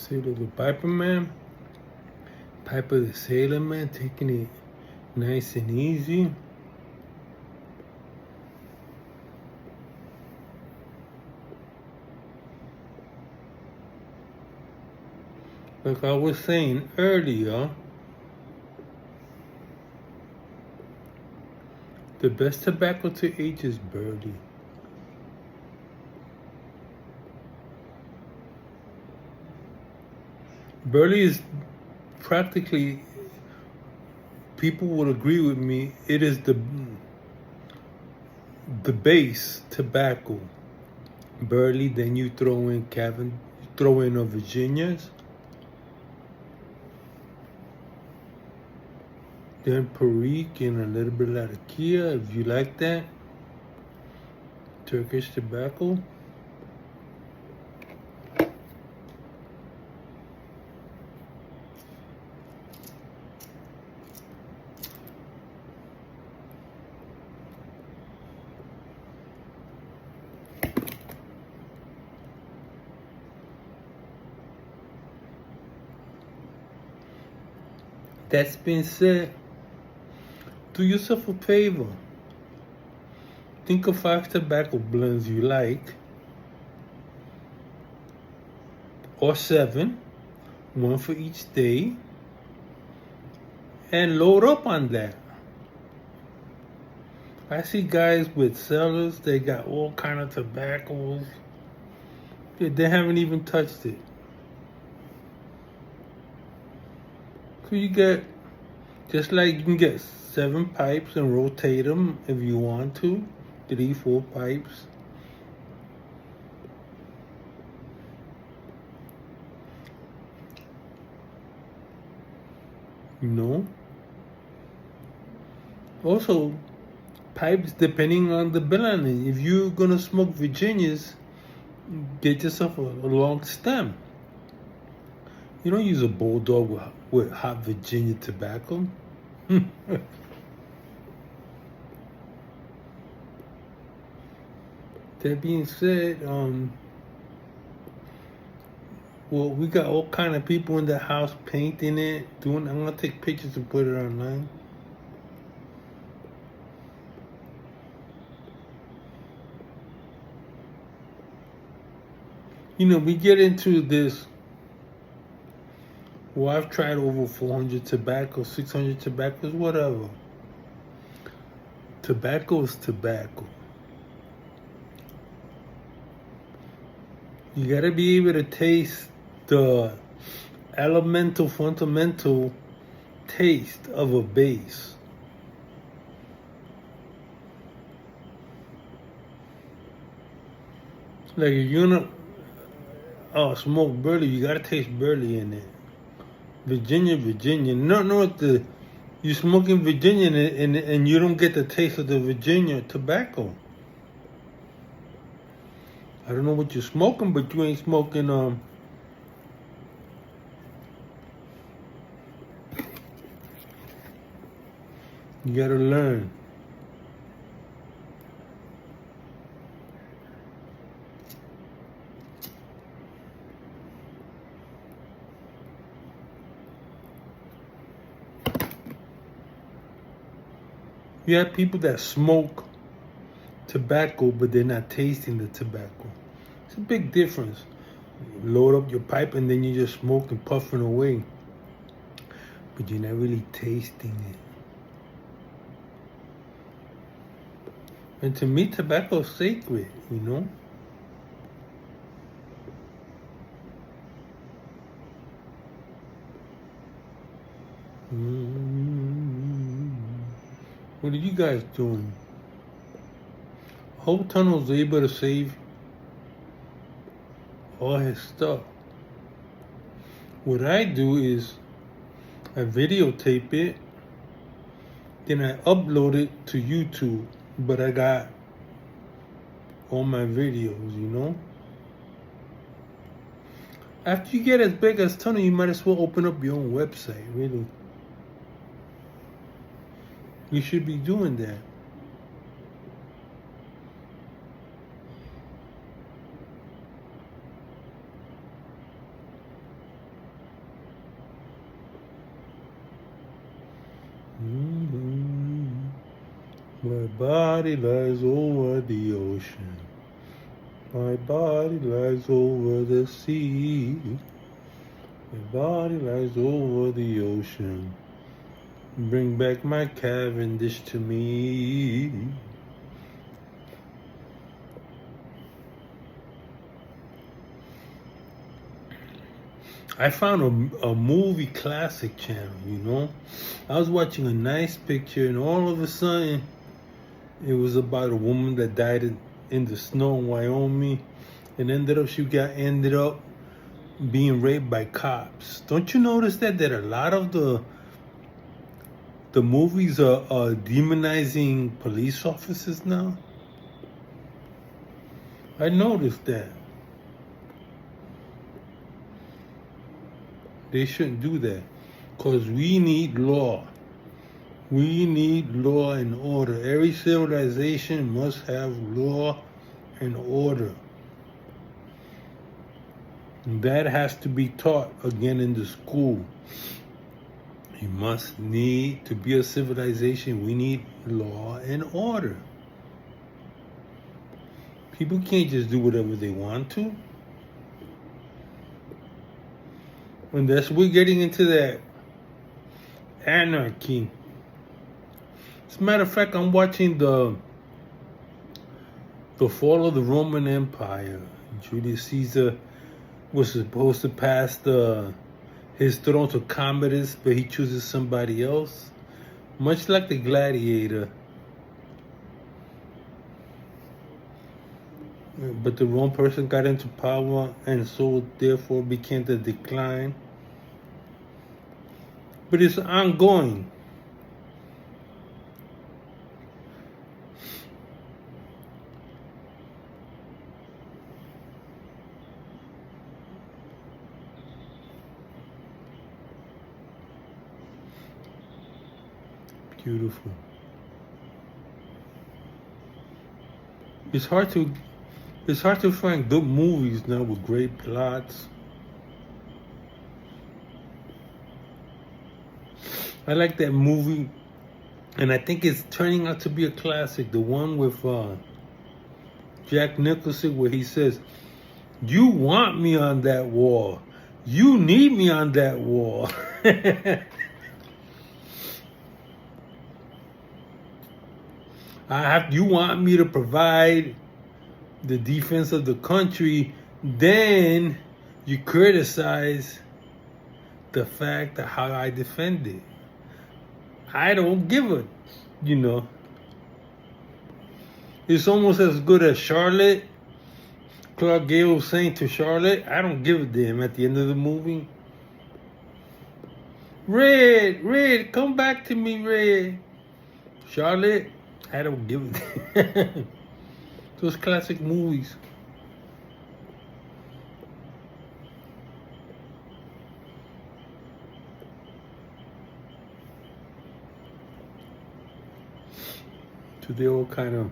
Sailor the Piper Man, Piper the Sailor Man, taking it nice and easy. Like I was saying earlier, the best tobacco to age is Burley. Burley is practically, people would agree with me, it is the base tobacco. Burley, then you throw in a Virginia's, then Perique and a little bit of Latakia if you like that. Turkish tobacco. That's been said, do yourself a favor. Think of 5 tobacco blends you like, or 7, 1 for each day, and load up on that. I see guys with cellars, they got all kind of tobaccos. They haven't even touched it. So you get, just like you can get 7 pipes and rotate them if you want to, 3, 4 pipes. You know? Also, pipes depending on the blend. If you're gonna smoke Virginias, get yourself a long stem. You don't use a bulldog with hot Virginia tobacco. That being said, well, we got all kind of people in the house painting it, I'm gonna take pictures and put it online. You know, we get into this. Well, I've tried over 400 tobaccos, 600 tobaccos, whatever. Tobacco is tobacco. You gotta be able to taste the elemental, fundamental taste of a base. Like if you're gonna smoke Burley, you gotta taste Burley in it. Virginia. No, you're smoking Virginia and you don't get the taste of the Virginia tobacco. I don't know what you're smoking, but you ain't smoking you gotta learn. You have people that smoke tobacco, but they're not tasting the tobacco. It's a big difference. You load up your pipe and then you just smoke and puffing away, but you're not really tasting it. And to me, tobacco is sacred, you know? What are you guys doing? Hope Tunnel's able to save all his stuff. What I do is I videotape it, then I upload it to YouTube, but I got all my videos, you know? After you get as big as Tunnel, you might as well open up your own website, really. You should be doing that. My body lies over the ocean. My body lies over the sea. My body lies over the ocean. Bring back my Cavendish to me. I found a movie classic channel, you know. I was watching a nice picture, and all of a sudden, it was about a woman that died in the snow in Wyoming, and ended up being raped by cops. Don't you notice that a lot of the movies are demonizing police officers now? I noticed that. They shouldn't do that, because we need law. We need law and order. Every civilization must have law and order. And that has to be taught again in the school. You must need to be a civilization. We need law and order. People can't just do whatever they want to. And we're getting into that anarchy. As a matter of fact, I'm watching the fall of the Roman Empire. Julius Caesar was supposed to pass his throne to Commodus, but he chooses somebody else. Much like the gladiator. But the wrong person got into power, and so therefore became the decline. But it's ongoing. Beautiful. It's hard to find good movies now with great plots. I like that movie, and I think it's turning out to be a classic. The one with Jack Nicholson, where he says, "You want me on that wall. You need me on that wall." You want me to provide the defense of the country, then you criticize the fact of how I defend it. I don't give a, It's almost as good as Charlotte. Clark Gable saying to Charlotte, I don't give a damn at the end of the movie. Red, come back to me, Red. Charlotte, I don't give a damn. Those classic movies. So they all kind of,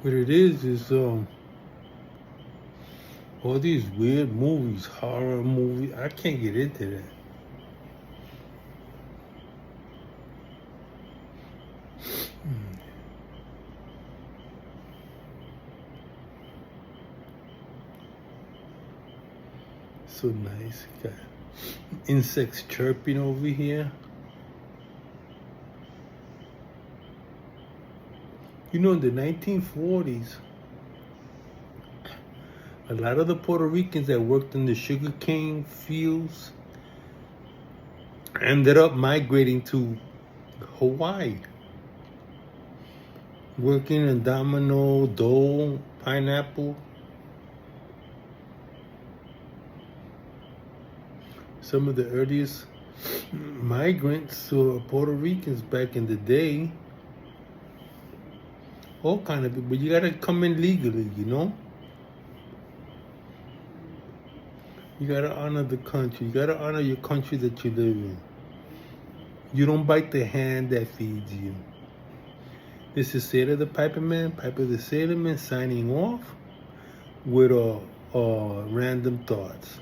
what it is all these weird movies, horror movies. I can't get into that. So nice. Got insects chirping over here. In the 1940s, a lot of the Puerto Ricans that worked in the sugarcane fields ended up migrating to Hawaii, working in domino, dole, pineapple. Some of the earliest migrants were Puerto Ricans back in the day. All kind of people, but you gotta come in legally, You gotta honor the country. You gotta honor your country that you live in. You don't bite the hand that feeds you. This is Sailor the Piperman, Piper the Sailorman, signing off with random thoughts.